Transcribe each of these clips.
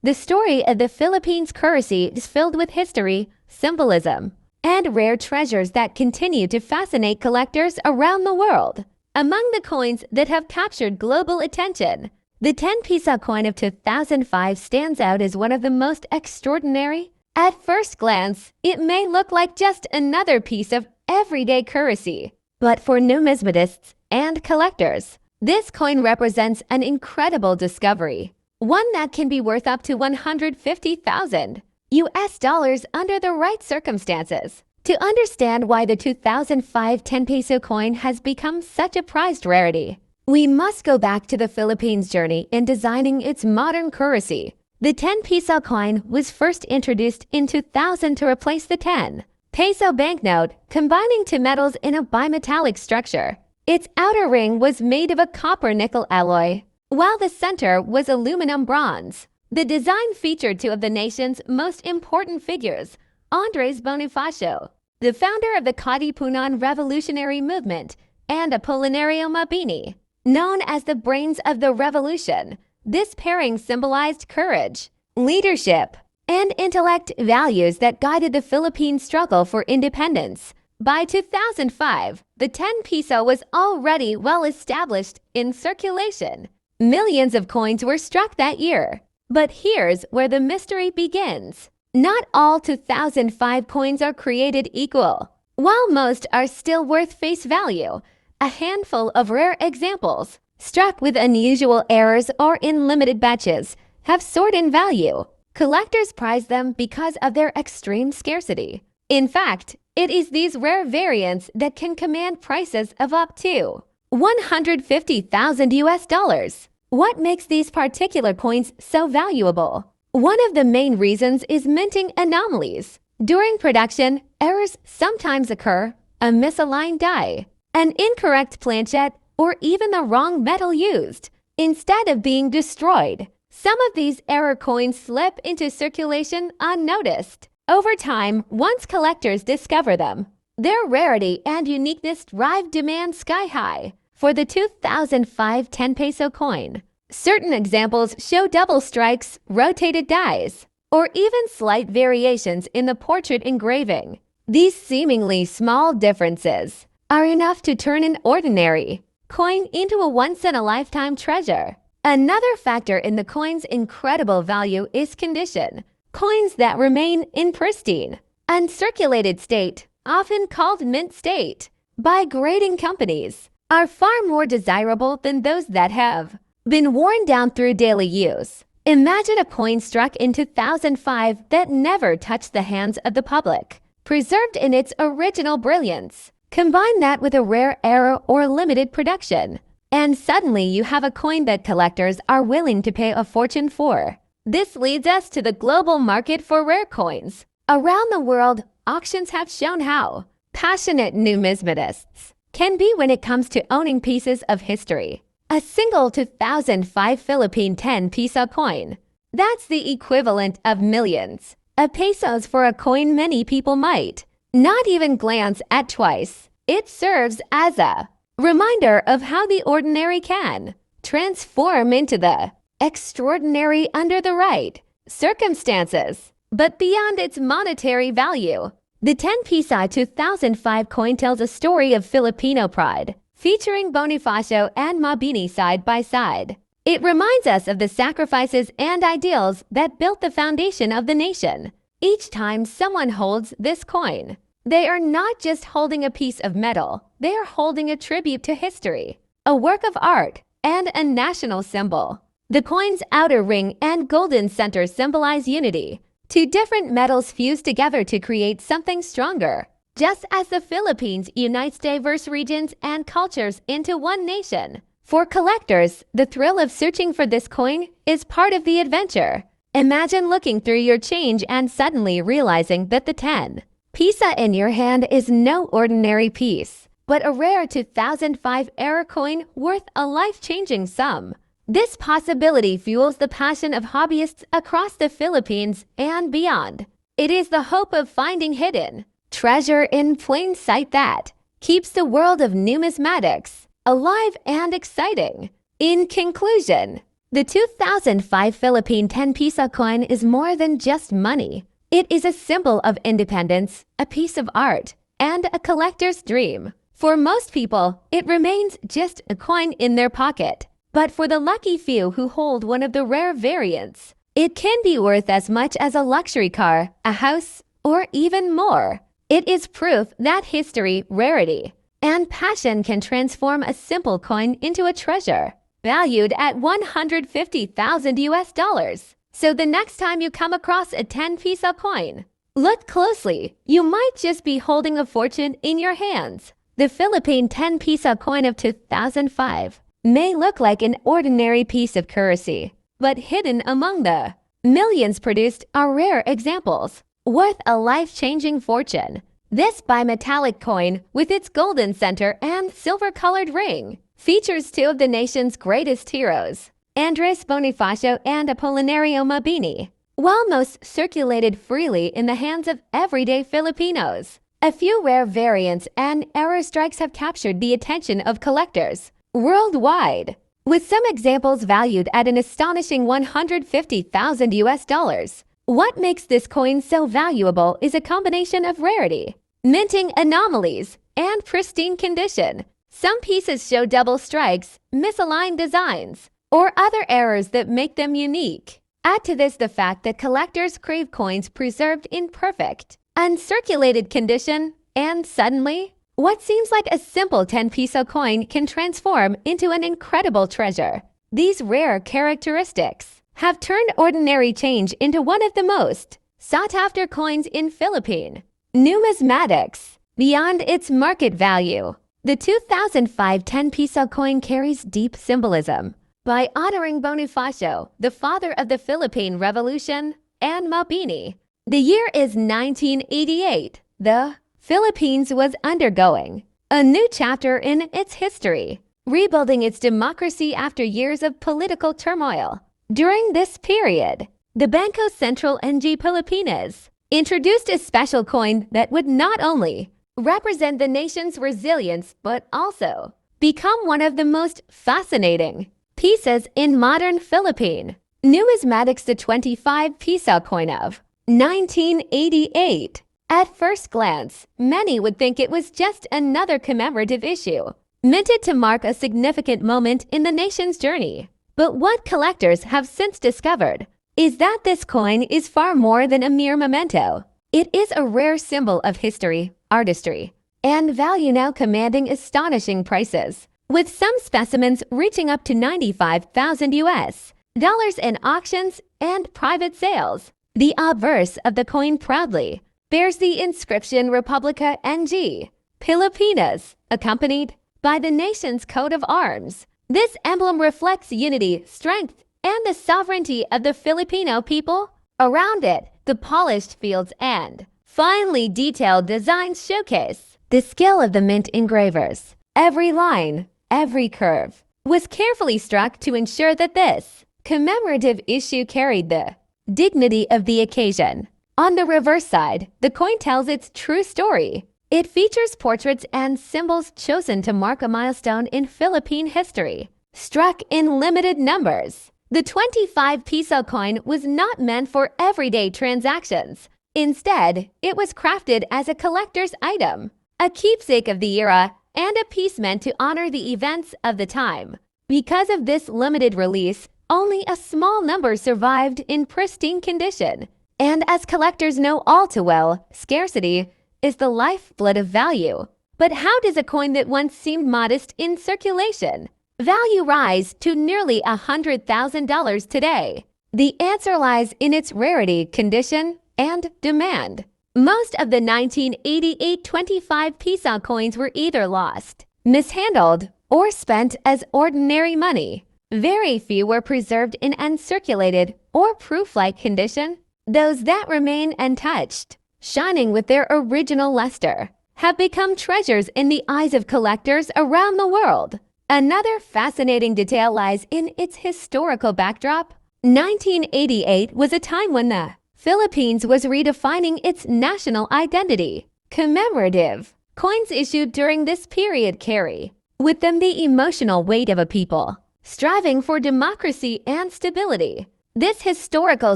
The story of the Philippines currency is filled with history, symbolism, and rare treasures that continue to fascinate collectors around the world. Among the coins that have captured global attention, the 10 Piso coin of 2005 stands out as one of the most extraordinary. At first glance, it may look like just another piece of everyday currency, but for numismatists and collectors, this coin represents an incredible discovery, one that can be worth up to $150,000 under the right circumstances. To understand why the 2005 10 Piso coin has become such a prized rarity, we must go back to the Philippines' journey in designing its modern currency. The 10 Piso coin was first introduced in 2000 to replace the 10 Peso banknote, combining two metals in a bimetallic structure. Its outer ring was made of a copper-nickel alloy, while the center was aluminum bronze. The design featured two of the nation's most important figures, Andres Bonifacio, the founder of the Katipunan Revolutionary Movement, and Apolinario Mabini, known as the brains of the revolution. This pairing symbolized courage, leadership, and intellect, values that guided the Philippine struggle for independence. By 2005, the 10 Piso was already well established in circulation. Millions of coins were struck that year. But here's where the mystery begins. Not all 2005 coins are created equal. While most are still worth face value, a handful of rare examples, struck with unusual errors or in limited batches, have soared in value. Collectors prize them because of their extreme scarcity. In fact, it is these rare variants that can command prices of up to $150,000. What makes these particular coins so valuable? One of the main reasons is minting anomalies. During production, errors sometimes occur: a misaligned die, an incorrect planchet, or even the wrong metal used. Instead of being destroyed, some of these error coins slip into circulation unnoticed. Over time, once collectors discover them, their rarity and uniqueness drive demand sky high. For the 2005 10 Piso coin, certain examples show double strikes, rotated dies, or even slight variations in the portrait engraving. These seemingly small differences are enough to turn an ordinary coin into a once-in-a-lifetime treasure. Another factor in the coin's incredible value is condition. Coins that remain in pristine, uncirculated state, often called mint state, by grading companies, are far more desirable than those that have been worn down through daily use. Imagine a coin struck in 2005 that never touched the hands of the public, preserved in its original brilliance. Combine that with a rare error or limited production, and suddenly you have a coin that collectors are willing to pay a fortune for. This leads us to the global market for rare coins. Around the world, auctions have shown how passionate numismatists can be when it comes to owning pieces of history. A single 2005 Philippine 10 Piso coin. That's the equivalent of millions of pesos for a coin many people might not even glance at twice. It serves as a reminder of how the ordinary can transform into the extraordinary under the right circumstances. But beyond its monetary value, the 10 Piso 2005 coin tells a story of Filipino pride, featuring Bonifacio and Mabini side by side. It reminds us of the sacrifices and ideals that built the foundation of the nation. Each time someone holds this coin, they are not just holding a piece of metal, they are holding a tribute to history, a work of art, and a national symbol. The coin's outer ring and golden center symbolize unity. Two different metals fused together to create something stronger. Just as the Philippines unites diverse regions and cultures into one nation. For collectors, the thrill of searching for this coin is part of the adventure. Imagine looking through your change and suddenly realizing that the 10 Piso in your hand is no ordinary piece, but a rare 2005 era coin worth a life-changing sum. This possibility fuels the passion of hobbyists across the Philippines and beyond. It is the hope of finding hidden treasure in plain sight that keeps the world of numismatics alive and exciting. In conclusion, The 2005 Philippine 10 peso coin is more than just money. It is a symbol of independence, a piece of art, and a collector's dream. For most people, it remains just a coin in their pocket. But for the lucky few who hold one of the rare variants, it can be worth as much as a luxury car, a house, or even more. It is proof that history, rarity, and passion can transform a simple coin into a treasure, valued at 150,000 US dollars. So the next time you come across a 10 peso coin, look closely. You might just be holding a fortune in your hands. The Philippine 10 peso coin of 2005 may look like an ordinary piece of currency, but hidden among the millions produced are rare examples, worth a life-changing fortune. This bimetallic coin, with its golden center and silver-colored ring, features two of the nation's greatest heroes, Andres Bonifacio and Apolinario Mabini. While most circulated freely in the hands of everyday Filipinos, a few rare variants and error strikes have captured the attention of collectors worldwide, with some examples valued at an astonishing 150,000 US dollars. What makes this coin so valuable is a combination of rarity, minting anomalies, and pristine condition. Some pieces show double strikes, misaligned designs, or other errors that make them unique. Add to this the fact that collectors crave coins preserved in perfect, uncirculated condition, and suddenly, what seems like a simple 10 peso coin can transform into an incredible treasure. These rare characteristics have turned ordinary change into one of the most sought-after coins in Philippine numismatics. Beyond its market value, the 2005 10 peso coin carries deep symbolism. By honoring Bonifacio, the father of the Philippine Revolution, and Mabini, the year is 1988. The Philippines was undergoing a new chapter in its history, rebuilding its democracy after years of political turmoil. During this period, the Bangko Sentral NG Pilipinas introduced a special coin that would not only represent the nation's resilience but also become one of the most fascinating pieces in modern Philippine numismatics. The 25 peso coin of 1988. At first glance, many would think it was just another commemorative issue, minted to mark a significant moment in the nation's journey. But what collectors have since discovered is that this coin is far more than a mere memento. It is a rare symbol of history, artistry, and value, now commanding astonishing prices, with some specimens reaching up to 95,000 US dollars in auctions and private sales. The obverse of the coin proudly bears the inscription Republika NG, Pilipinas, accompanied by the nation's coat of arms. This emblem reflects unity, strength, and the sovereignty of the Filipino people. Around it, the polished fields and finely detailed designs showcase the skill of the mint engravers. Every line, every curve was carefully struck to ensure that this commemorative issue carried the dignity of the occasion. On the reverse side, the coin tells its true story. It features portraits and symbols chosen to mark a milestone in Philippine history, struck in limited numbers. The 25 peso coin was not meant for everyday transactions. Instead, it was crafted as a collector's item, a keepsake of the era, and a piece meant to honor the events of the time. Because of this limited release, only a small number survived in pristine condition. And as collectors know all too well, scarcity is the lifeblood of value. But how does a coin that once seemed modest in circulation value rise to nearly $100,000 today? The answer lies in its rarity, condition, and demand. Most of the 1988 25 peso coins were either lost, mishandled, or spent as ordinary money. Very few were preserved in uncirculated or proof-like condition. Those that remain untouched, shining with their original luster, have become treasures in the eyes of collectors around the world. Another fascinating detail lies in its historical backdrop. 1988 was a time when the Philippines was redefining its national identity. Commemorative coins issued during this period carry with them the emotional weight of a people striving for democracy and stability. This historical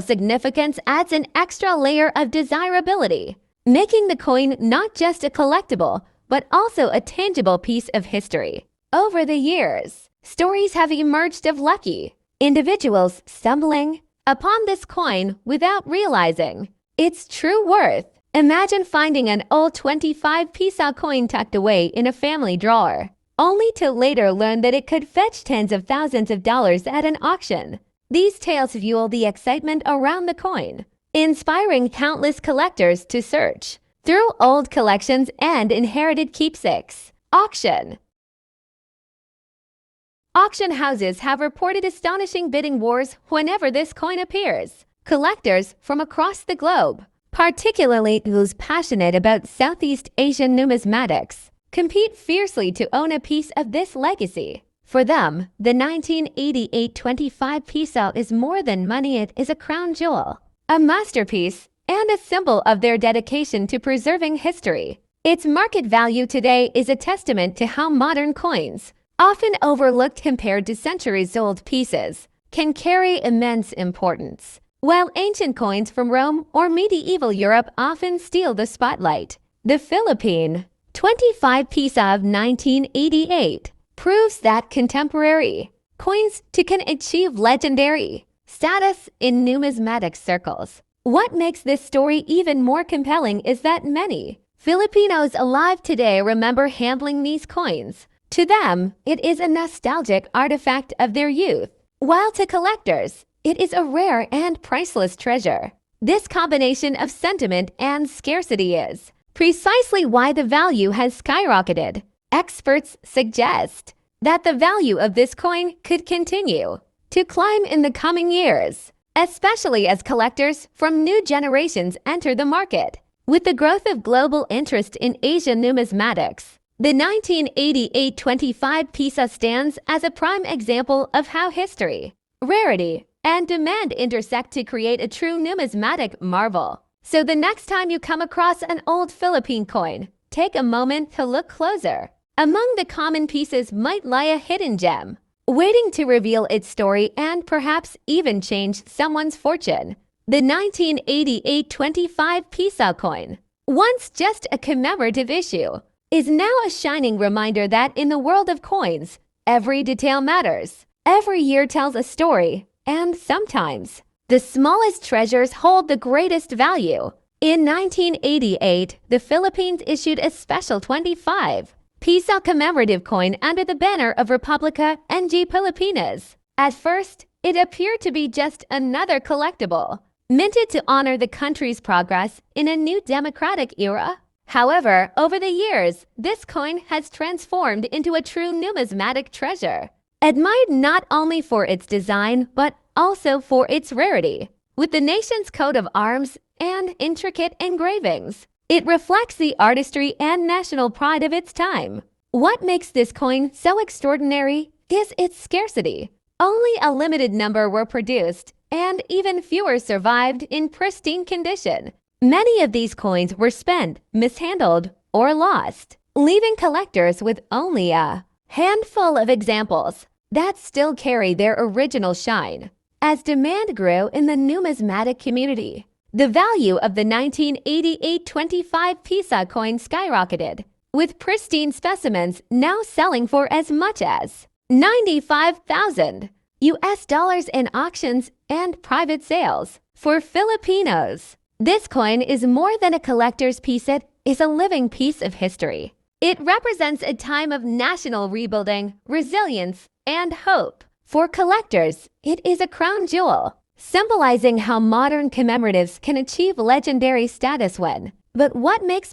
significance adds an extra layer of desirability, making the coin not just a collectible, but also a tangible piece of history. Over the years, stories have emerged of lucky individuals stumbling upon this coin without realizing its true worth. Imagine finding an old 25 Piso coin tucked away in a family drawer, only to later learn that it could fetch tens of thousands of dollars at an auction. These tales fuel the excitement around the coin, inspiring countless collectors to search through old collections and inherited keepsakes. Auction houses have reported astonishing bidding wars whenever this coin appears. Collectors from across the globe, particularly those passionate about Southeast Asian numismatics, compete fiercely to own a piece of this legacy. For them, the 1988 25 Piso is more than money. It is a crown jewel, a masterpiece, and a symbol of their dedication to preserving history. Its market value today is a testament to how modern coins, often overlooked compared to centuries-old pieces, can carry immense importance. While ancient coins from Rome or medieval Europe often steal the spotlight, the Philippine 25 Piso of 1988 proves that contemporary coins can achieve legendary status in numismatic circles. What makes this story even more compelling is that many Filipinos alive today remember handling these coins. To them, it is a nostalgic artifact of their youth, while to collectors, it is a rare and priceless treasure. This combination of sentiment and scarcity is precisely why the value has skyrocketed. Experts suggest that the value of this coin could continue to climb in the coming years, especially as collectors from new generations enter the market. With the growth of global interest in Asian numismatics, the 1988 25 Piso stands as a prime example of how history, rarity, and demand intersect to create a true numismatic marvel. So the next time you come across an old Philippine coin, take a moment to look closer. Among the common pieces might lie a hidden gem, waiting to reveal its story and perhaps even change someone's fortune. The 1988 25 Piso coin, once just a commemorative issue, is now a shining reminder that in the world of coins, every detail matters. Every year tells a story, and sometimes the smallest treasures hold the greatest value. In 1988, the Philippines issued a special 25 Piso commemorative coin under the banner of Republika and Pilipinas. At first, it appeared to be just another collectible, minted to honor the country's progress in a new democratic era. However, over the years, this coin has transformed into a true numismatic treasure, admired not only for its design, but also for its rarity. With the nation's coat of arms and intricate engravings, it reflects the artistry and national pride of its time. What makes this coin so extraordinary is its scarcity. Only a limited number were produced, and even fewer survived in pristine condition. Many of these coins were spent, mishandled, or lost, leaving collectors with only a handful of examples that still carry their original shine. As demand grew in the numismatic community, the value of the 1988 25 Piso coin skyrocketed, with pristine specimens now selling for as much as $95,000 in auctions and private sales. For Filipinos, this coin is more than a collector's piece. It is a living piece of history. It represents a time of national rebuilding, resilience, and hope. For collectors, it is a crown jewel, symbolizing how modern commemoratives can achieve legendary status when. But what makes